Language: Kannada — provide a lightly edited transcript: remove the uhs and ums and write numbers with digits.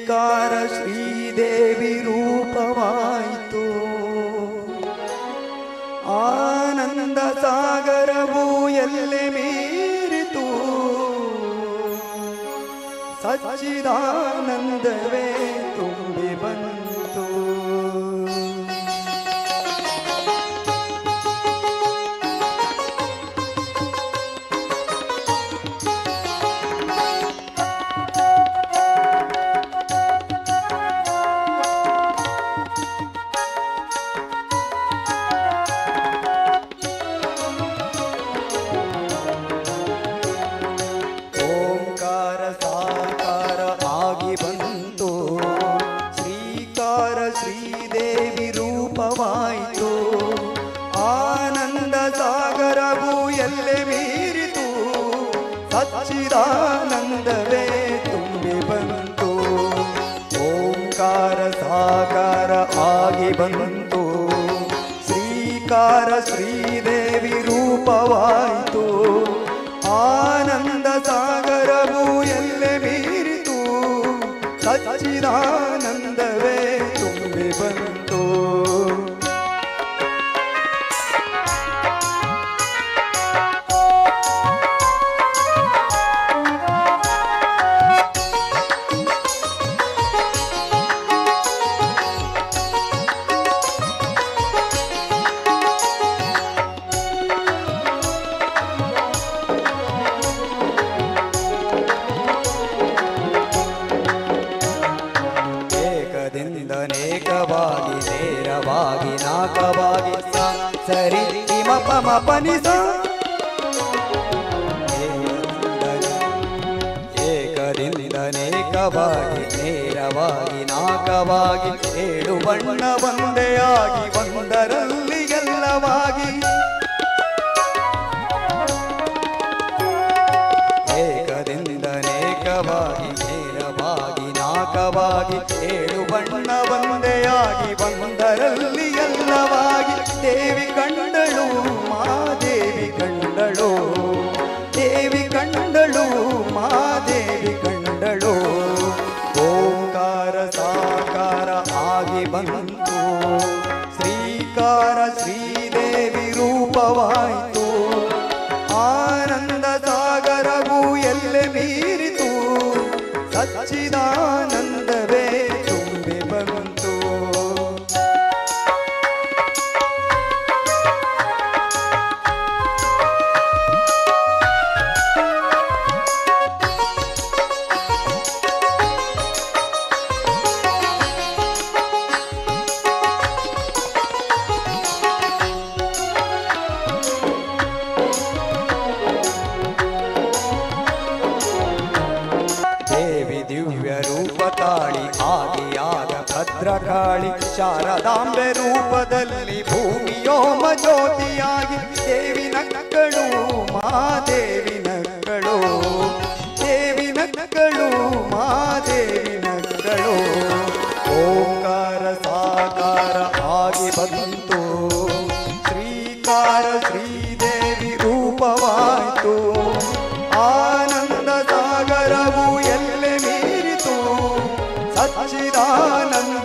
ಶ್ರೀಕಾರ ಶ್ರೀದೇವಿ ರೂಪವಾಯಿತು. ಆನಂದ ಸಾಗರವು ಎಲ್ಲೆ ಮೀರಿತು. ಸಚ್ಚಿದಾನಂದವೇ ತುಂಬಿ ಬಂತು. ಶ್ರೀದೇವಿ ರೂಪವಾಯಿತು. ಆನಂದ ಸಾಗರವು ಎಲ್ಲೆ ಮೀರಿತು. ಸಚ್ಚಿದಾನಂದವೇ ತುಂಬಿ ಬಂತು. ಓಂಕಾರ ಸಾಕಾರ ಆಗಿ ಬಂತು. ಶ್ರೀಕಾರ ಶ್ರೀದೇವಿ ರೂಪವಾಯಿತು. ಆನಂದ ಸಾಗರವು ಎಲ್ಲೆ ಮೀರಿತು. ಸಚ್ಚಿದಾನಂದವೇ ತುಂಬಿ ಬಂತು. ಅನೇಕವಾಗಿ ನೇರವಾಗಿ ನಾಕವಾಗಿ ಸರಿ ಮಪ ಮಪನಿಸ ಏಕದಿಂದ ಅನೇಕವಾಗಿ ನೇರವಾಗಿ ನಾಕವಾಗಿ ಏಳು ಬಣ್ಣ ಒಂದೆಯಾಗಿ ಒಂದರಲ್ಲಿ ಎಲ್ಲವಾಗಿ ಏಕದಿಂದ ಅನೇಕವಾಗಿ ನೇರವಾಗಿ ನಾಕವಾಗಿ ಏಳು ಬಣ್ಣ ಒಂದೆಯಾಗಿ ಒಂದರಲ್ಲಿ ಎಲ್ಲವಾಗಿ ದೇವಿ ಕಂಡಳು ಮಾದೇವಿ ಕಂಡಳು. ದೇವಿ ಕಂಡಳು ಮಾದೇವಿ ಕಂಡಳು. ಓಂಕಾರ ಸಾಕಾರ ಆಗಿ ಬಂತು. ಶ್ರೀಕಾರ ಶ್ರೀದೇವಿ ರೂಪವಾಯಿತು. ಆನಂದ ಸಾಗರವು ಎಲ್ಲೆ ಮೀರಿತು. ಸಚ್ಚಿದಾನಂದವೇ ತುಂಬಿ ಬಂತು. ದೇವಿ ದಿವ್ಯ ರೂಪ ತಾಳಿ ಆದಿಯಾದ ಭದ್ರಕಾಳಿ ಶಾರದಾಂಬೆ ರೂಪದಲ್ಲಿ ಭೂಮಿಯೋಮ ಜ್ಯೋತಿಯಾಗಿ ದೇವಿ ನಕ್ಕಳು ಮಾದೇವಿ ನಕ್ಕಳು. ದೇವಿ ನಕ್ಕಳು ಮಾದೇವಿ ನಕ್ಕಳು. ಓಂಕಾರ ಸಾಕಾರ ಆಗಿ ಬಂತು. ಶ್ರೀಕಾರ ಶ್ರೀದೇವಿ ರೂಪವಾಯಿತು. ಆನಂದ ಸಾಗರವು ಎಲ್ಲೆ ಮೀರಿತು. ಸಚ್ಚಿದಾನಂದ